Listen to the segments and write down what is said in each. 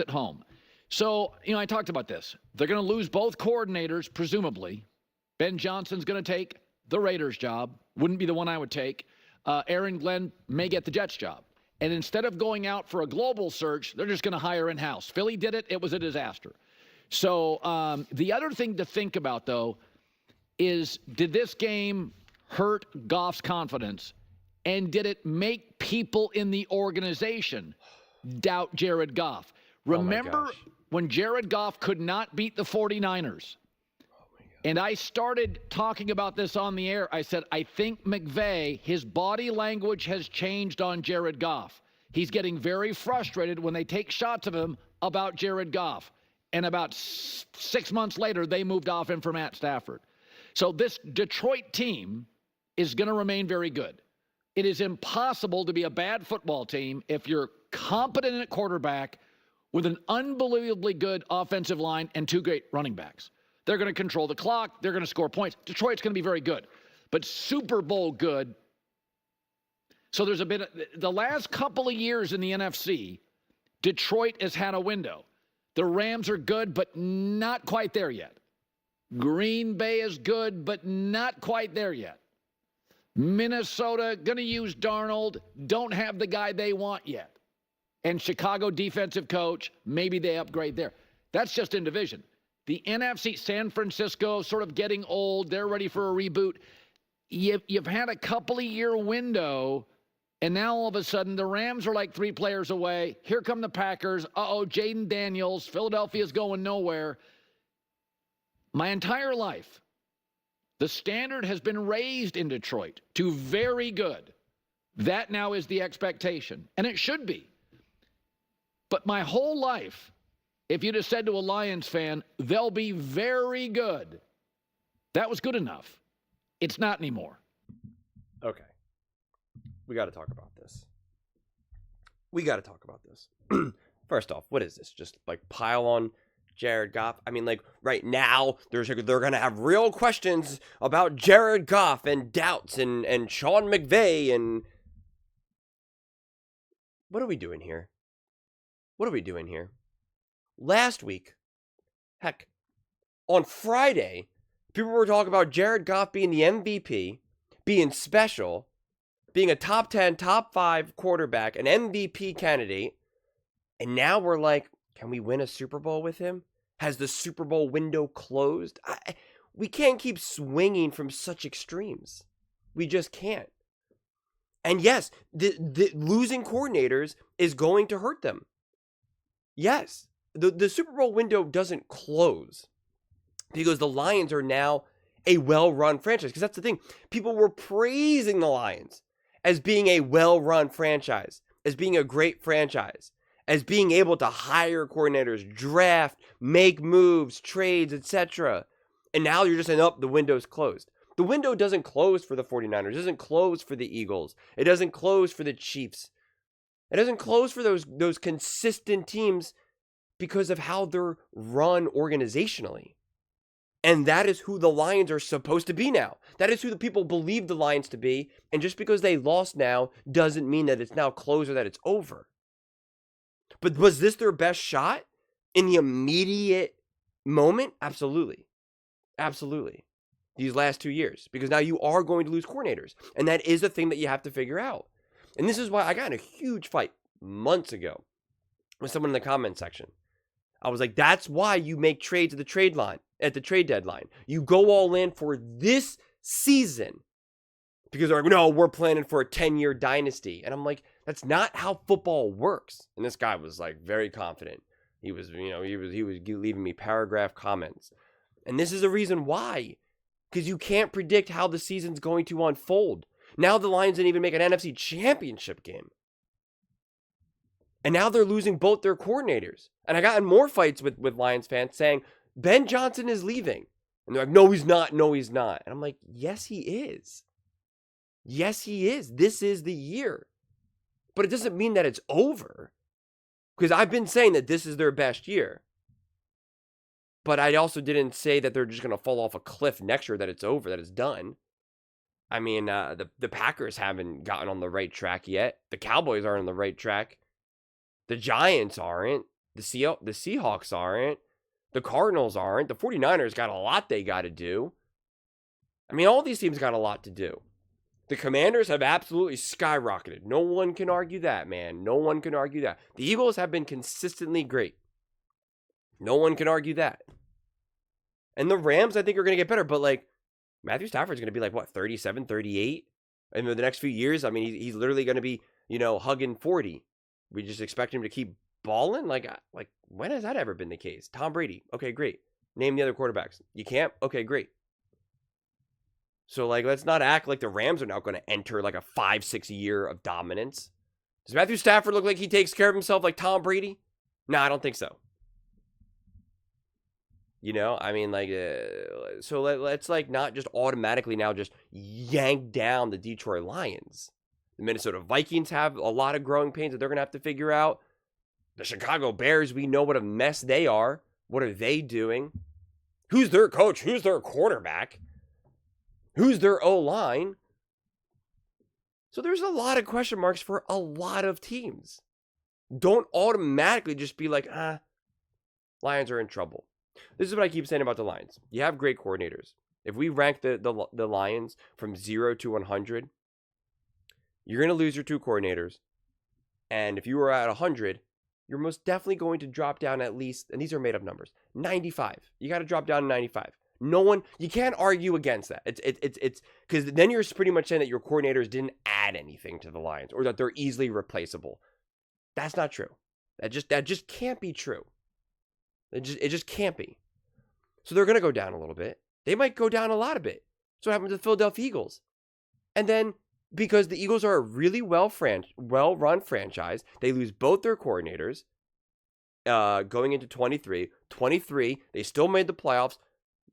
at home. So, I talked about this. They're going to lose both coordinators, presumably. Ben Johnson's going to take the Raiders job. Wouldn't be the one I would take. Aaron Glenn may get the Jets job. And instead of going out for a global search, they're just going to hire in-house. Philly did it. It was a disaster. So the other thing to think about, though, is did this game hurt Goff's confidence? And did it make people in the organization doubt Jared Goff? Remember when Jared Goff could not beat the 49ers? And I started talking about this on the air. I said, I think McVay, his body language has changed on Jared Goff. He's getting very frustrated when they take shots of him about Jared Goff. And about 6 months later, they moved off him for Matt Stafford. So this Detroit team is going to remain very good. It is impossible to be a bad football team if you're competent at quarterback with an unbelievably good offensive line and two great running backs. They're going to control the clock. They're going to score points. Detroit's going to be very good. But Super Bowl good. So there's a bit, the last couple of years in the NFC, Detroit has had a window. The Rams are good, but not quite there yet. Green Bay is good, but not quite there yet. Minnesota, going to use Darnold, don't have the guy they want yet. And Chicago defensive coach, maybe they upgrade there. That's just in division. The NFC, San Francisco, sort of getting old. They're ready for a reboot. You've had a couple-of-year window, and now all of a sudden the Rams are like 3 players away. Here come the Packers. Jaden Daniels. Philadelphia's going nowhere. My entire life, the standard has been raised in Detroit to very good. That now is the expectation, and it should be. But my whole life, if you'd have said to a Lions fan, they'll be very good, that was good enough. It's not anymore. Okay. We got to talk about this. First off, what is this? Just like pile on Jared Goff? I mean, like right now, they're going to have real questions about Jared Goff and doubts and Sean McVay and... What are we doing here? Last week, heck, on Friday, people were talking about Jared Goff being the MVP, being special, being a top 10, top 5 quarterback, an MVP candidate, and now we're like, can we win a Super Bowl with him? Has the Super Bowl window closed? We can't keep swinging from such extremes. We just can't. And yes, the losing coordinators is going to hurt them. Yes, the Super Bowl window doesn't close because the Lions are now a well-run franchise. Because that's the thing. People were praising the Lions as being a well-run franchise, as being a great franchise, as being able to hire coordinators, draft, make moves, trades, etc. And now you're just saying, oh, the window's closed. The window doesn't close for the 49ers. It doesn't close for the Eagles. It doesn't close for the Chiefs. It doesn't close for those consistent teams because of how they're run organizationally. And that is who the Lions are supposed to be now. That is who the people believe the Lions to be. And just because they lost now doesn't mean that it's now closed or that it's over. But was this their best shot in the immediate moment? Absolutely. Absolutely. These last 2 years. Because now you are going to lose coordinators. And that is a thing that you have to figure out. And this is why I got in a huge fight months ago with someone in the comment section. I was like, that's why you make trades at the trade deadline. You go all in for this season. Because they're like, no, we're planning for a 10-year dynasty. And I'm like, that's not how football works. And this guy was like very confident. He was leaving me paragraph comments. And this is the reason why. Because you can't predict how the season's going to unfold. Now the Lions didn't even make an NFC championship game. And now they're losing both their coordinators. And I got in more fights with Lions fans saying, Ben Johnson is leaving. And they're like, no, he's not. No, he's not. And I'm like, yes, he is. Yes, he is. This is the year. But it doesn't mean that it's over. Because I've been saying that this is their best year. But I also didn't say that they're just going to fall off a cliff next year, that it's over, that it's done. I mean, the Packers haven't gotten on the right track yet. The Cowboys aren't on the right track. The Giants aren't. The Seahawks aren't. The Cardinals aren't. The 49ers got a lot they got to do. I mean, all these teams got a lot to do. The Commanders have absolutely skyrocketed. No one can argue that, man. No one can argue that. The Eagles have been consistently great. No one can argue that. And the Rams, I think, are going to get better. But, like, Matthew Stafford's going to be, like, what, 37, 38? And in the next few years, I mean, he's literally going to be, hugging 40. We just expect him to keep balling? Like, when has that ever been the case? Tom Brady. Okay, great. Name the other quarterbacks. You can't? Okay, great. So, like, let's not act like the Rams are now going to enter, like, a 5-6 year of dominance. Does Matthew Stafford look like he takes care of himself like Tom Brady? No, I don't think so. I mean, like, so let's, like, not just automatically now just yank down the Detroit Lions. The Minnesota Vikings have a lot of growing pains that they're going to have to figure out. The Chicago Bears, we know what a mess they are. What are they doing? Who's their coach? Who's their quarterback? Who's their O-line? So there's a lot of question marks for a lot of teams. Don't automatically just be like, Lions are in trouble. This is what I keep saying about the Lions. You have great coordinators. If we rank the Lions from 0 to 100, you're going to lose your 2 coordinators. And if you were at 100, you're most definitely going to drop down at least, and these are made up numbers, 95. You got to drop down to 95. No one, you can't argue against that. It's because then you're pretty much saying that your coordinators didn't add anything to the Lions or that they're easily replaceable. That's not true. That just can't be true. It just can't be. So they're going to go down a little bit. They might go down a lot of bit. That's what happened to the Philadelphia Eagles. And then because the Eagles are a really well-run franchise, they lose both their coordinators going into 23. 23, they still made the playoffs,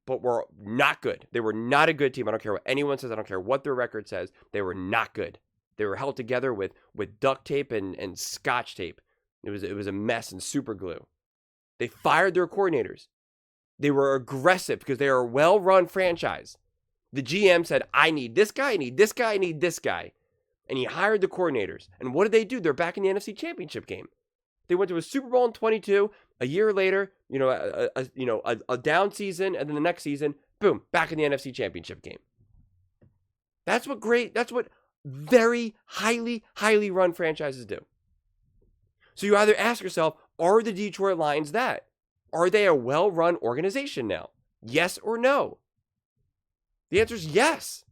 but were not good. They were not a good team. I don't care what anyone says. I don't care what their record says. They were not good. They were held together with duct tape and scotch tape. It was a mess and super glue. They fired their coordinators. They were aggressive because they are a well-run franchise. The GM said, I need this guy, I need this guy, I need this guy. And he hired the coordinators. And what did they do? They're back in the NFC Championship game. They went to a Super Bowl in 22. A year later, a down season, and then the next season, boom, back in the NFC Championship game. That's what very highly, highly run franchises do. So you either ask yourself, are the Detroit Lions that? Are they a well-run organization now? Yes or no? The answer is yes.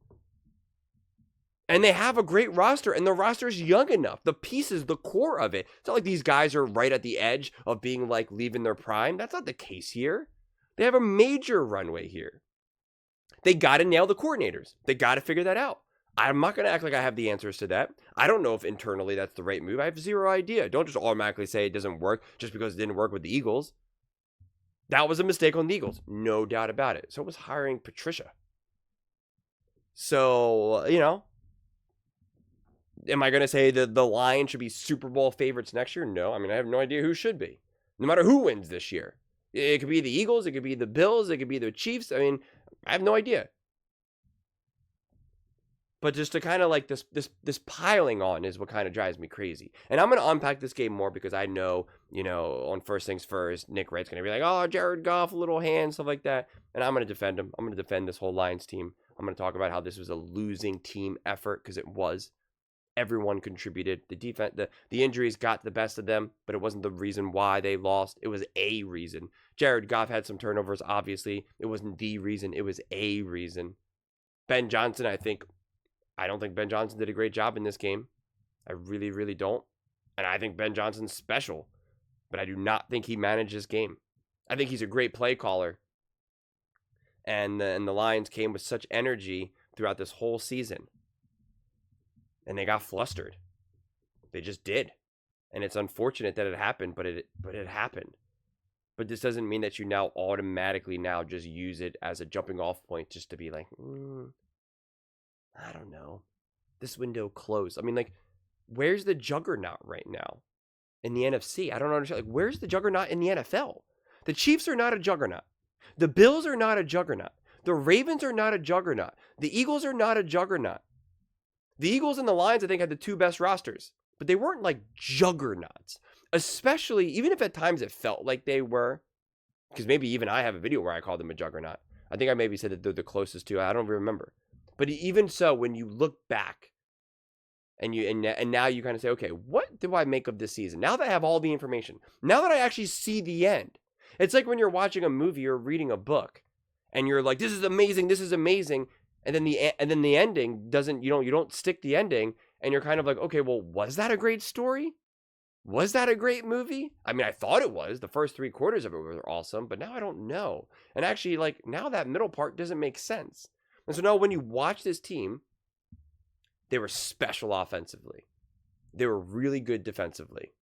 And they have a great roster, and the roster is young enough. The pieces, the core of it. It's not like these guys are right at the edge of being like leaving their prime. That's not the case here. They have a major runway here. They got to nail the coordinators. They got to figure that out. I'm not going to act like I have the answers to that. I don't know if internally that's the right move. I have zero idea. Don't just automatically say it doesn't work just because it didn't work with the Eagles. That was a mistake on the Eagles. No doubt about it. So was hiring Patricia. So, am I going to say that the Lions should be Super Bowl favorites next year? No. I mean, I have no idea who should be. No matter who wins this year. It could be the Eagles. It could be the Bills. It could be the Chiefs. I mean, I have no idea. But just to kind of like this piling on is what kind of drives me crazy. And I'm going to unpack this game more because I know, on First Things First, Nick Wright's going to be like, oh, Jared Goff, a little hand, stuff like that. And I'm going to defend him. I'm going to defend this whole Lions team. I'm going to talk about how this was a losing team effort because it was. Everyone contributed. The defense, the injuries got the best of them, but it wasn't the reason why they lost. It was a reason. Jared Goff had some turnovers, obviously. It wasn't the reason. It was a reason. Ben Johnson, I don't think Ben Johnson did a great job in this game. I really, really don't. And I think Ben Johnson's special, but I do not think he managed this game. I think he's a great play caller. And the Lions came with such energy throughout this whole season. And they got flustered. They just did. And it's unfortunate that it happened, but it happened. But this doesn't mean that you now automatically now just use it as a jumping off point just to be like, I don't know. This window closed. I mean, like, where's the Juggernaut right now in the NFC? I don't understand. Like, where's the Juggernaut in the NFL? The Chiefs are not a Juggernaut. The Bills are not a Juggernaut. The Ravens are not a Juggernaut. The Eagles are not a Juggernaut. The Eagles and the Lions, I think, had the 2 best rosters, but they weren't like juggernauts. especially even if at times it felt like they were, because maybe even I have a video where I called them a juggernaut. I think I maybe said that they're the closest to. I don't remember. But even so, when you look back and now you kind of say, okay, what do I make of this season? Now that I have all the information, now that I actually see the end, it's like when you're watching a movie or reading a book, and you're like, this is amazing, and then the ending doesn't. You don't stick the ending, and you're kind of like, okay, well, was that a great story? Was that a great movie? I mean, I thought it was. The first 3/4 of it were awesome, but now I don't know. And actually, like, now that middle part doesn't make sense. And so now when you watch this team, they were special offensively. They were really good defensively.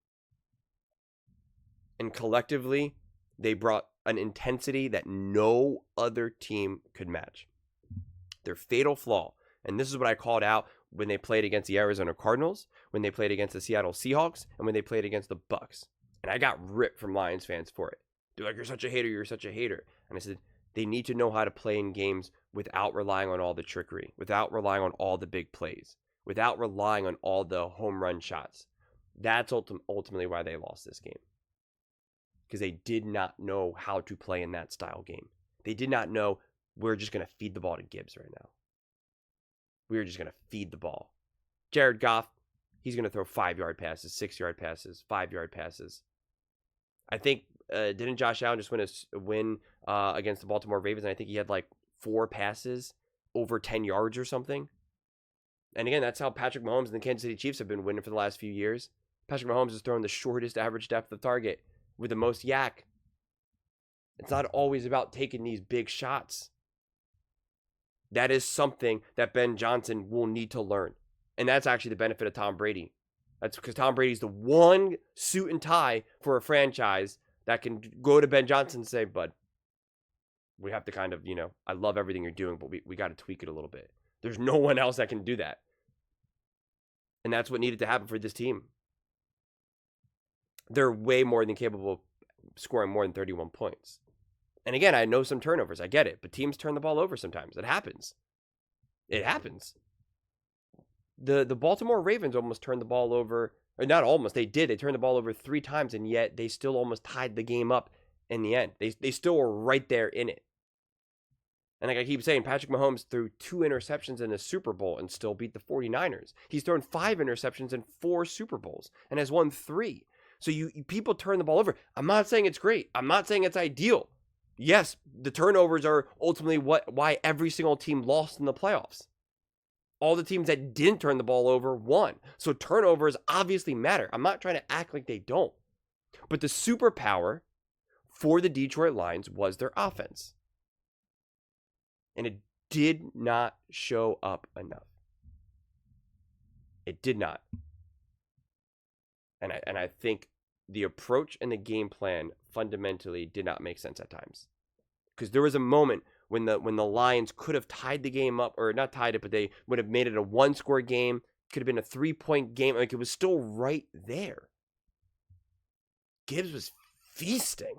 And collectively, they brought an intensity that no other team could match. Their fatal flaw, and this is what I called out when they played against the Arizona Cardinals, when they played against the Seattle Seahawks, and when they played against the Bucks. And I got ripped from Lions fans for it. They're like, you're such a hater. And I said, they need to know how to play in games without relying on all the trickery, without relying on all the big plays, without relying on all the home run shots. That's ultimately why they lost this game. Because they did not know how to play in that style game. They did not know, we're just going to feed the ball to Gibbs right now. We're just going to feed the ball. Jared Goff, he's going to throw 5-yard passes, 6-yard passes, 5-yard passes. I think, didn't Josh Allen just win against the Baltimore Ravens? And I think he had like 4 passes over 10 yards or something. And again, that's how Patrick Mahomes and the Kansas City Chiefs have been winning for the last few years. Patrick Mahomes is throwing the shortest average depth of target with the most yak. It's not always about taking these big shots. That is something that Ben Johnson will need to learn. And that's actually the benefit of Tom Brady. That's because Tom Brady's the one suit and tie for a franchise that can go to Ben Johnson and say, bud, we have to kind of, I love everything you're doing, but we got to tweak it a little bit. There's no one else that can do that. And that's what needed to happen for this team. They're way more than capable of scoring more than 31 points. And again, I know some turnovers. I get it. But teams turn the ball over sometimes. It happens. It happens. The Baltimore Ravens almost turned the ball over. Or not almost. They did. They turned the ball over 3 times, and yet they still almost tied the game up in the end. They still were right there in it. And like I keep saying, Patrick Mahomes threw 2 interceptions in the Super Bowl and still beat the 49ers. He's thrown 5 interceptions in 4 Super Bowls and has won 3. So you people turn the ball over. I'm not saying it's great. I'm not saying it's ideal. Yes, the turnovers are ultimately why every single team lost in the playoffs. All the teams that didn't turn the ball over won. So turnovers obviously matter. I'm not trying to act like they don't. But the superpower for the Detroit Lions was their offense. And it did not show up enough. It did not. And I think the approach and the game plan fundamentally did not make sense at times. Because there was a moment when the Lions could have tied the game up, or not tied it, but they would have made it a 1-score game. Could have been a 3-point game. Like, it was still right there. Gibbs was feasting.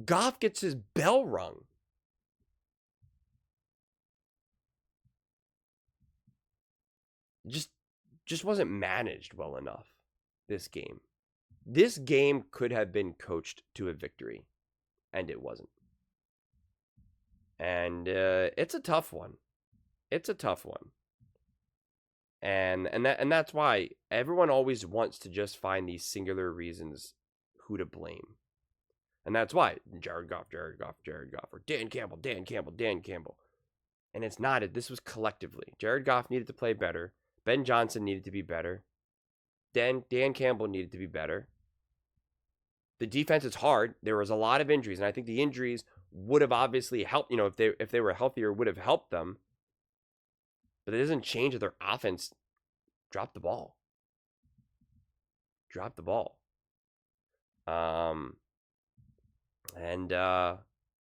Goff gets his bell rung. Just wasn't managed well enough, this game. This game could have been coached to a victory, and it wasn't. And it's a tough one. And that's why everyone always wants to just find these singular reasons who to blame. And that's why Jared Goff, or Dan Campbell. And it's not. This was collectively. Jared Goff needed to play better. Ben Johnson needed to be better. Dan Campbell needed to be better. The defense is hard. There was a lot of injuries, and I think the injuries would have obviously helped. If they were healthier, would have helped them. But it doesn't change that their offense dropped the ball.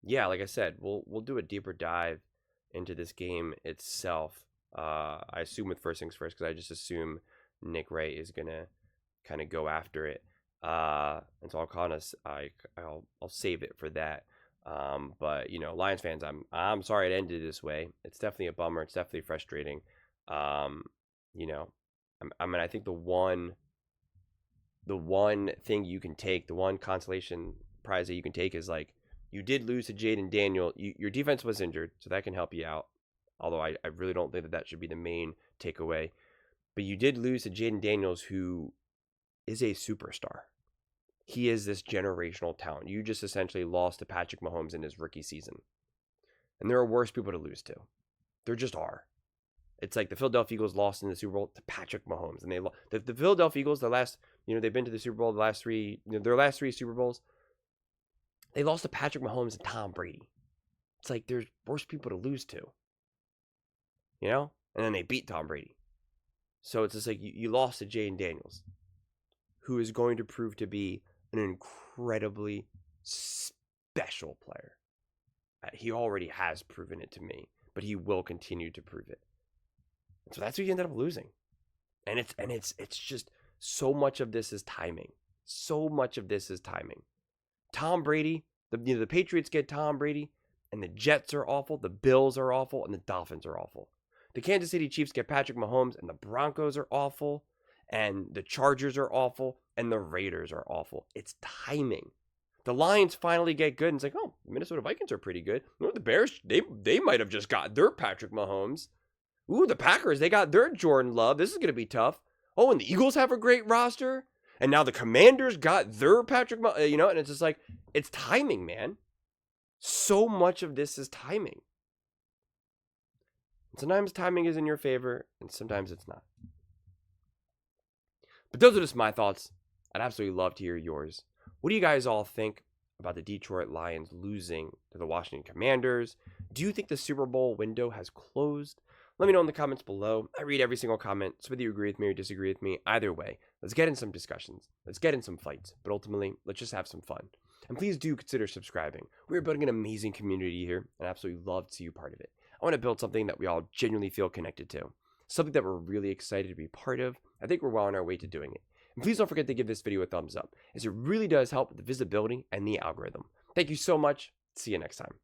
Yeah, like I said, we'll do a deeper dive into this game itself. I assume with first things first, because I just assume Nick Ray is gonna kind of go after it. And so I'll save it for that. But Lions fans, I'm sorry it ended this way. It's definitely a bummer. It's definitely frustrating. I'm I mean, I think the one thing you can take, the one consolation prize that you can take is like, you did lose to Jaden Daniel. Your defense was injured, so that can help you out. Although I really don't think that should be the main takeaway. But you did lose to Jaden Daniels, who is a superstar. He is this generational talent. You just essentially lost to Patrick Mahomes in his rookie season. And there are worse people to lose to. There just are. It's like the Philadelphia Eagles lost in the Super Bowl to Patrick Mahomes. And the Philadelphia Eagles, they've been to the Super Bowl their last three Super Bowls. They lost to Patrick Mahomes and Tom Brady. It's like there's worse people to lose to. And then they beat Tom Brady. So it's just like you lost to Jaden Daniels, who is going to prove to be an incredibly special player. He already has proven it to me, but he will continue to prove it. So that's who you ended up losing. And it's just so much of this is timing. So much of this is timing. Tom Brady, the Patriots get Tom Brady, and the Jets are awful, the Bills are awful, and the Dolphins are awful. The Kansas City Chiefs get Patrick Mahomes, and the Broncos are awful, and the Chargers are awful, and the Raiders are awful. It's timing. The Lions finally get good, and it's like, oh, the Minnesota Vikings are pretty good. The Bears, they might have just got their Patrick Mahomes. Ooh, the Packers, they got their Jordan Love. This is going to be tough. Oh, and the Eagles have a great roster. And now the Commanders got their Patrick Mahomes, and it's just like, it's timing, man. So much of this is timing. And sometimes timing is in your favor, and sometimes it's not. But those are just my thoughts. I'd absolutely love to hear yours. What do you guys all think about the Detroit Lions losing to the Washington Commanders? Do you think the Super Bowl window has closed? Let me know in the comments below. I read every single comment, so whether you agree with me or disagree with me, either way, let's get in some discussions. Let's get in some fights. But ultimately, let's just have some fun. And please do consider subscribing. We're building an amazing community here, and I absolutely love to see you part of it. I want to build something that we all genuinely feel connected to. Something that we're really excited to be part of. I think we're well on our way to doing it. And please don't forget to give this video a thumbs up, as it really does help with the visibility and the algorithm. Thank you so much. See you next time.